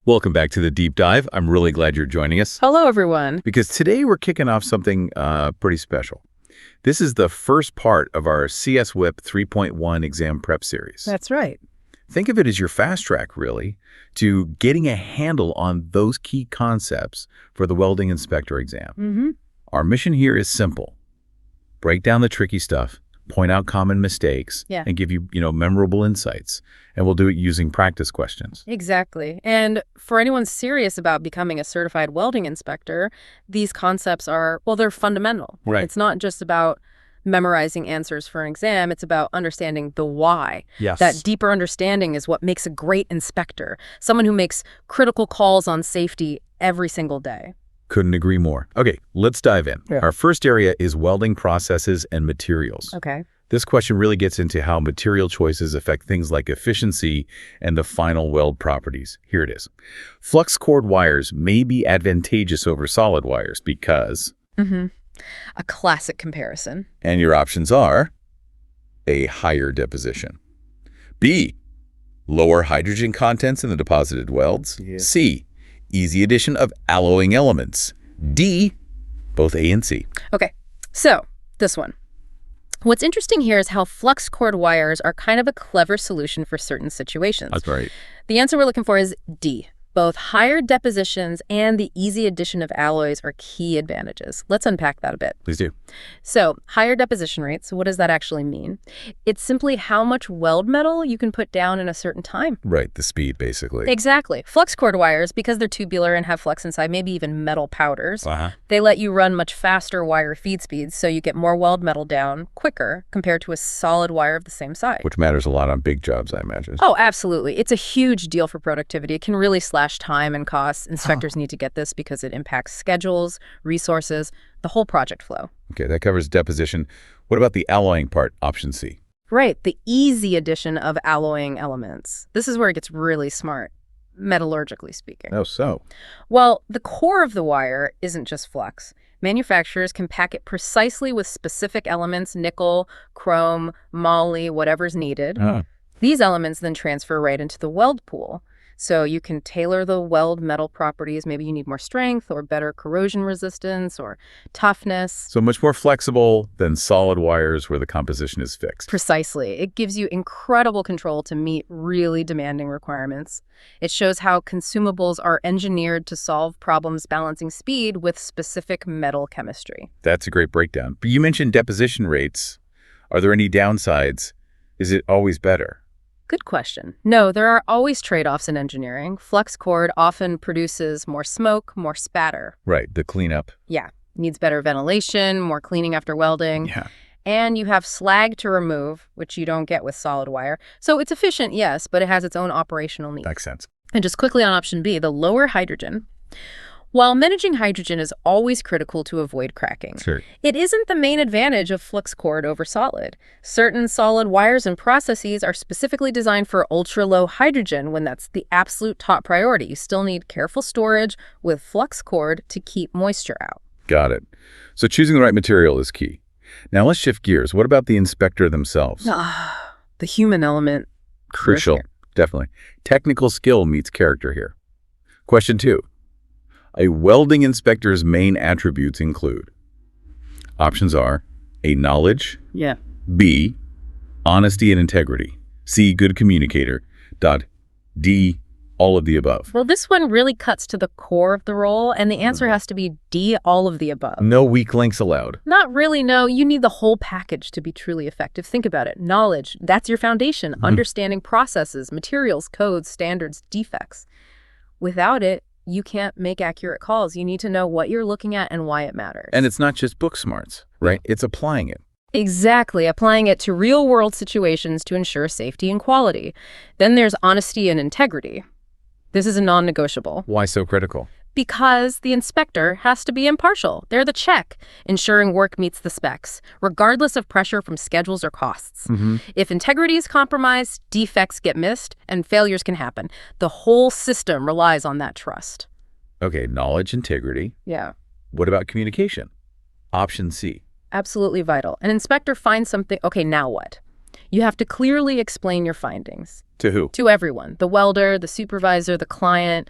Welcome back to the Deep Dive. I'm really glad you're joining us. Hello, everyone. Because today we're kicking off something pretty special. This is the first part of our CSWIP 3.1 exam prep series. That's right. Think of it as your fast track, really, to getting a handle on those key concepts for the Welding Inspector Exam. Our mission here is simple. Break down the tricky stuff, point out common mistakes, and give you, memorable insights. And we'll do it using practice questions. Exactly. And for anyone serious about becoming a certified welding inspector, these concepts are, well, they're fundamental. Right. It's not just about memorizing answers for an exam. It's about understanding the why. Yes. That deeper understanding is what makes a great inspector, someone who makes critical calls on safety every single day. Couldn't agree more. Okay, let's dive in. Yeah. Our first area is welding processes and materials. Okay. This question really gets into how material choices affect things like efficiency and the final weld properties. Here it is. Flux cord wires may be advantageous over solid wires because... A classic comparison. And your options are A, higher deposition. B, lower hydrogen contents in the deposited welds. Yeah. C, easy addition of alloying elements. D, both A and C. Okay, so this one. What's interesting here is how flux cord wires are kind of a clever solution for certain situations. That's right. The answer we're looking for is D. Both higher depositions and the easy addition of alloys are key advantages. Let's unpack that a bit. Please do. So, higher deposition rates, what does that actually mean? It's simply how much weld metal you can put down in a certain time. Right, the speed, basically. Exactly. Flux cord wires, because they're tubular and have flux inside, maybe even metal powders, Uh-huh. they let you run much faster wire feed speeds, so you get more weld metal down quicker compared to a solid wire of the same size. Which matters a lot on big jobs, I imagine. Oh, absolutely. It's a huge deal for productivity. It can really slash time and costs. Inspectors need to get this because it impacts schedules, resources, the whole project flow. Okay, that covers deposition. What about the alloying part, option C? Right, the easy addition of alloying elements. This is where it gets really smart, metallurgically speaking. Oh, so? Well, the core of the wire isn't just flux. Manufacturers can pack it precisely with specific elements, nickel, chrome, moly, whatever's needed. These elements then transfer right into the weld pool. So you can tailor the weld metal properties. Maybe you need more strength or better corrosion resistance or toughness. So much more flexible than solid wires where the composition is fixed. Precisely. It gives you incredible control to meet really demanding requirements. It shows how consumables are engineered to solve problems balancing speed with specific metal chemistry. That's a great breakdown. But you mentioned deposition rates. Are there any downsides? Is it always better? Good question. No, there are always trade-offs in engineering. Flux cord often produces more smoke, more spatter. Right, the cleanup. Yeah, needs better ventilation, more cleaning after welding. Yeah. And you have slag to remove, which you don't get with solid wire. So it's efficient, yes, but it has its own operational needs. Makes sense. And just quickly on option B, the lower hydrogen. While managing hydrogen is always critical to avoid cracking, Sure. it isn't the main advantage of flux cord over solid. Certain solid wires and processes are specifically designed for ultra-low hydrogen when that's the absolute top priority. You still need careful storage with flux cord to keep moisture out. Got it. So choosing the right material is key. Now let's shift gears. What about the inspector themselves? The human element. Crucial. Definitely. Technical skill meets character here. Question 2. A welding inspector's main attributes include. Options are A, knowledge. Yeah. B, honesty and integrity. C, good communicator. D, all of the above. Well, this one really cuts to the core of the role, and the answer has to be D, all of the above. No weak links allowed. Not really, no. You need the whole package to be truly effective. Think about it. Knowledge, that's your foundation. Understanding processes, materials, codes, standards, defects. Without it, you can't make accurate calls. You need to know what you're looking at and why it matters. And it's not just book smarts, right? It's applying it. Exactly, applying it to real-world situations to ensure safety and quality. Then there's honesty and integrity. This is a non-negotiable. Why so critical? Because the inspector has to be impartial. They're the check, ensuring work meets the specs, regardless of pressure from schedules or costs. If integrity is compromised, defects get missed, and failures can happen. The whole system relies on that trust. Okay, knowledge, integrity. Yeah. What about communication? Option C. Absolutely vital. An inspector finds something, okay, now what? You have to clearly explain your findings. To who? To everyone. The welder, the supervisor, the client.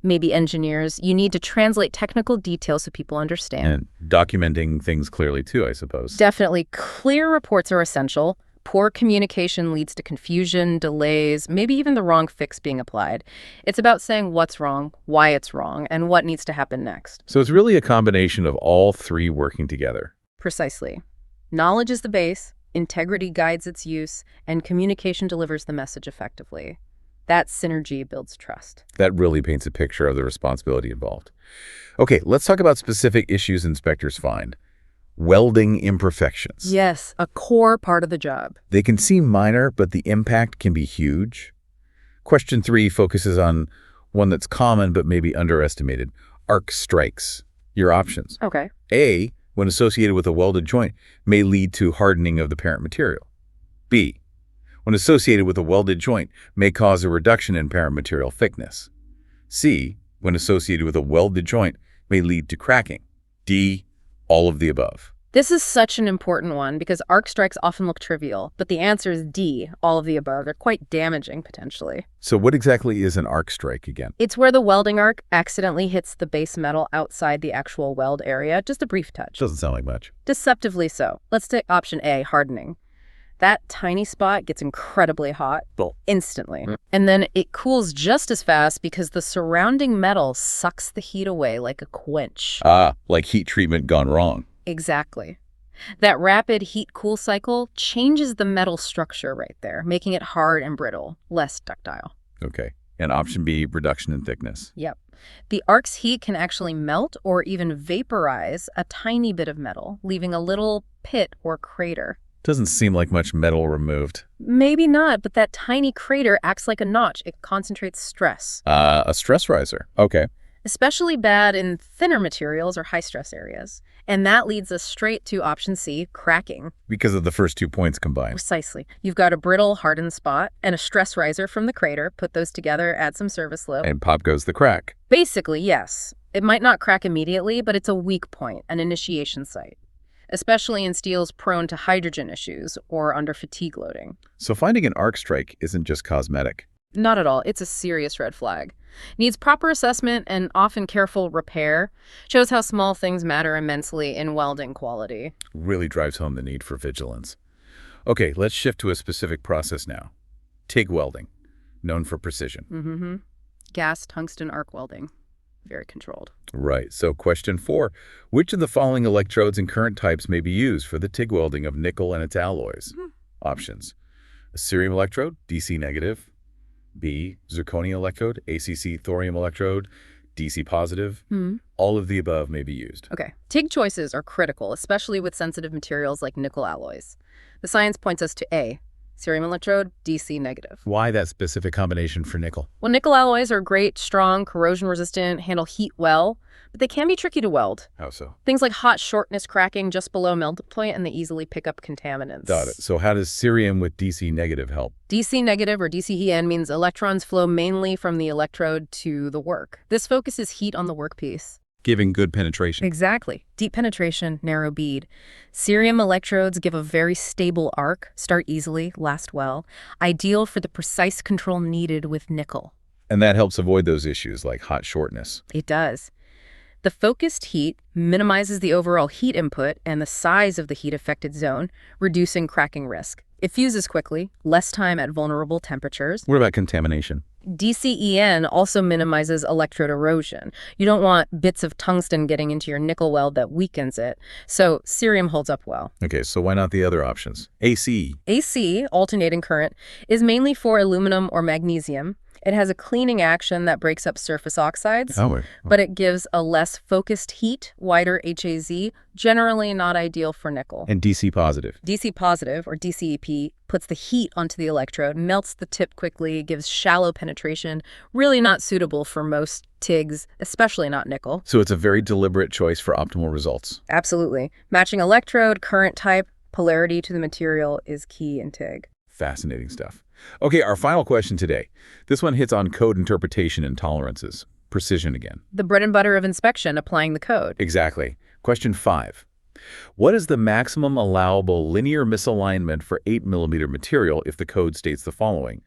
maybe engineers, you need to translate technical details so people understand. And documenting things clearly too, I suppose. Definitely, clear reports are essential. Poor communication leads to confusion, delays, maybe even the wrong fix being applied. It's about saying what's wrong, why it's wrong, and what needs to happen next. So it's really a combination of all three working together. Precisely. Knowledge is the base, integrity guides its use, and communication delivers the message effectively. That synergy builds trust. That really paints a picture of the responsibility involved. Okay, let's talk about specific issues inspectors find. Welding imperfections. Yes, a core part of the job. They can seem minor, but the impact can be huge. Question 3 focuses on one that's common but maybe underestimated. Arc strikes. Your options. Okay. A, when associated with a welded joint, may lead to hardening of the parent material. B, when associated with a welded joint, may cause a reduction in parent material thickness. C, when associated with a welded joint, may lead to cracking. D, all of the above. This is such an important one because arc strikes often look trivial, but the answer is D, all of the above. They're quite damaging, potentially. So what exactly is an arc strike again? It's where the welding arc accidentally hits the base metal outside the actual weld area, just a brief touch. Doesn't sound like much. Deceptively so. Let's take option A, hardening. That tiny spot gets incredibly hot instantly. And then it cools just as fast because the surrounding metal sucks the heat away like a quench. Ah, like heat treatment gone wrong. Exactly. That rapid heat-cool cycle changes the metal structure right there, making it hard and brittle, less ductile. Okay. And option B, reduction in thickness. Yep. The arc's heat can actually melt or even vaporize a tiny bit of metal, leaving a little pit or crater. Doesn't seem like much metal removed. Maybe not, but that tiny crater acts like a notch. It concentrates stress. A stress riser. Okay. Especially bad in thinner materials or high-stress areas. And that leads us straight to option C, cracking. Because of the first 2 points combined. Precisely. You've got a brittle, hardened spot and a stress riser from the crater. Put those together, add some service slip. And pop goes the crack. Basically, yes. It might not crack immediately, but it's a weak point, an initiation site. Especially in steels prone to hydrogen issues or under fatigue loading. So finding an arc strike isn't just cosmetic. Not at all. It's a serious red flag. Needs proper assessment and often careful repair. Shows how small things matter immensely in welding quality. Really drives home the need for vigilance. Okay, let's shift to a specific process now. TIG welding, known for precision. Gas tungsten arc welding. Very controlled. Right. So question 4, which of the following electrodes and current types may be used for the TIG welding of nickel and its alloys? Options. A cerium electrode, DC negative. B, zirconia electrode, ACC thorium electrode, DC positive. All of the above may be used. Okay. TIG choices are critical, especially with sensitive materials like nickel alloys. The science points us to A, cerium electrode, DC negative. Why that specific combination for nickel? Well, nickel alloys are great, strong, corrosion resistant, handle heat well, but they can be tricky to weld. How so? Things like hot shortness cracking just below melt point, and they easily pick up contaminants. Got it. So how does cerium with DC negative help? DC negative or DCEN means electrons flow mainly from the electrode to the work. This focuses heat on the workpiece. Giving good penetration. Exactly. Deep penetration, narrow bead. Cerium electrodes give a very stable arc, start easily, last well, ideal for the precise control needed with nickel. And that helps avoid those issues like hot shortness. It does. The focused heat minimizes the overall heat input and the size of the heat-affected zone, reducing cracking risk. It fuses quickly, less time at vulnerable temperatures. What about contamination? DCEN also minimizes electrode erosion. You don't want bits of tungsten getting into your nickel weld that weakens it, so cerium holds up well. Okay, so why not the other options? AC. AC, alternating current, is mainly for aluminum or magnesium. It has a cleaning action that breaks up surface oxides, but it gives a less focused heat, wider HAZ, generally not ideal for nickel. And DC positive. DC positive, or DCEP, puts the heat onto the electrode, melts the tip quickly, gives shallow penetration, really not suitable for most TIGs, especially not nickel. So it's a very deliberate choice for optimal results. Absolutely. Matching electrode, current type, polarity to the material is key in TIG. Fascinating stuff. Okay, our final question today. This one hits on code interpretation and tolerances. Precision again. The bread and butter of inspection, applying the code. Exactly. Question 5. What is the maximum allowable linear misalignment for 8mm material if the code states the following?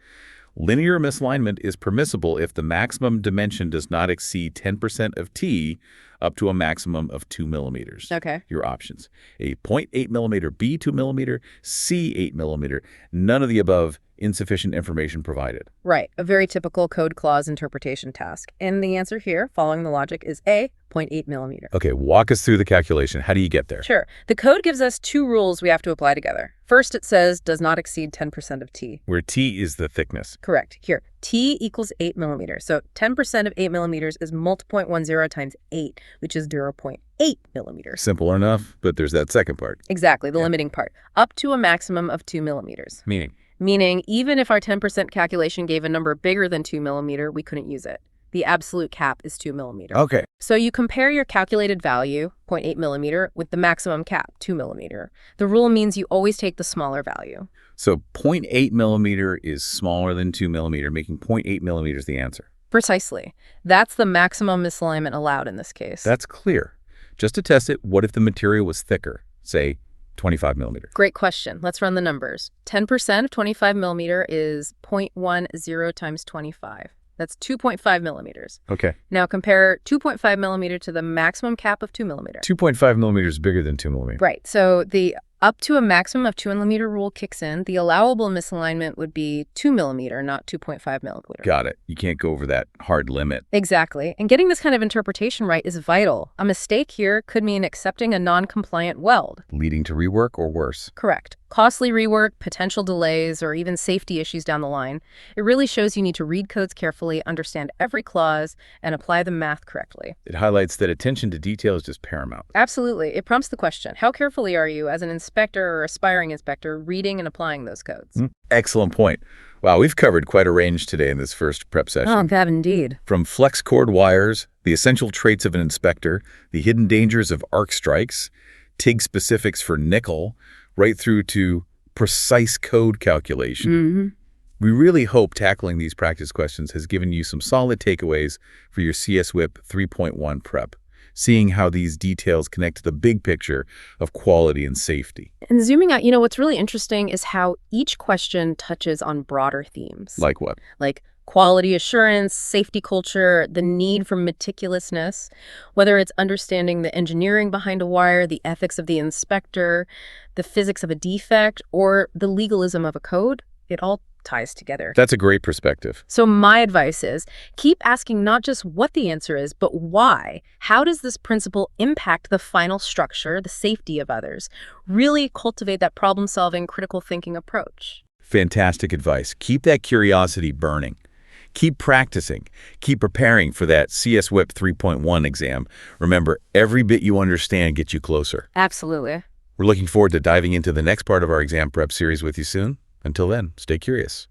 Linear misalignment is permissible if the maximum dimension does not exceed 10% of T up to a maximum of 2 millimeters. Okay. Your options: a 0.8 millimeter B 2 millimeter, C 8 millimeter. None of the above. Insufficient information provided. Right. A very typical code clause interpretation task. And the answer here, following the logic, is A, 0.8 millimeter. Okay, walk us through the calculation. How do you get there? Sure. The code gives us two rules we have to apply together. First, it says does not exceed 10% of T. Where T is the thickness. Correct. Here, T equals 8 millimeters. So 10% of 8 millimeters is multiple 0.10 times 8, which is 0.8 millimeters. Simple enough, but there's that second part. Exactly, the limiting part. Up to a maximum of 2 millimeters. Meaning, even if our 10% calculation gave a number bigger than 2 millimeter, we couldn't use it. The absolute cap is 2 millimeter. Okay. So you compare your calculated value, 0.8 millimeter, with the maximum cap, 2 millimeter. The rule means you always take the smaller value. So 0.8 millimeter is smaller than 2 millimeter, making 0.8 millimeters the answer. Precisely. That's the maximum misalignment allowed in this case. That's clear. Just to test it, what if the material was thicker, say 25 millimeter? Great question. Let's run the numbers. 10% of 25 millimeter is 0.10 times 25. That's 2.5 millimeters. Okay. Now compare 2.5 millimeter to the maximum cap of 2 millimeter. 2.5 millimeters is bigger than 2 millimeter. Right. So the up to a maximum of 2 millimeter rule kicks in. The allowable misalignment would be 2 millimeter, not 2.5 millimeter. Got it. You can't go over that hard limit. Exactly. And getting this kind of interpretation right is vital. A mistake here could mean accepting a non-compliant weld. Leading to rework or worse. Correct. Costly rework, potential delays, or even safety issues down the line. It really shows you need to read codes carefully, understand every clause, and apply the math correctly. It highlights that attention to detail is just paramount. Absolutely. It prompts the question, how carefully are you as an inspector or aspiring inspector reading and applying those codes? Excellent point. Wow, we've covered quite a range today in this first prep session. Oh, that indeed. From flex cord wires, the essential traits of an inspector, the hidden dangers of arc strikes, TIG specifics for nickel, right through to precise code calculation. We really hope tackling these practice questions has given you some solid takeaways for your CSWIP 3.1 prep, seeing how these details connect to the big picture of quality and safety. And zooming out, what's really interesting is how each question touches on broader themes. Like what? Like quality assurance, safety culture, the need for meticulousness, whether it's understanding the engineering behind a wire, the ethics of the inspector, the physics of a defect, or the legalism of a code, it all ties together. That's a great perspective. So my advice is keep asking not just what the answer is, but why. How does this principle impact the final structure, the safety of others? Really cultivate that problem-solving, critical thinking approach. Fantastic advice. Keep that curiosity burning. Keep practicing. Keep preparing for that CSWIP 3.1 exam. Remember, every bit you understand gets you closer. Absolutely. We're looking forward to diving into the next part of our exam prep series with you soon. Until then, stay curious.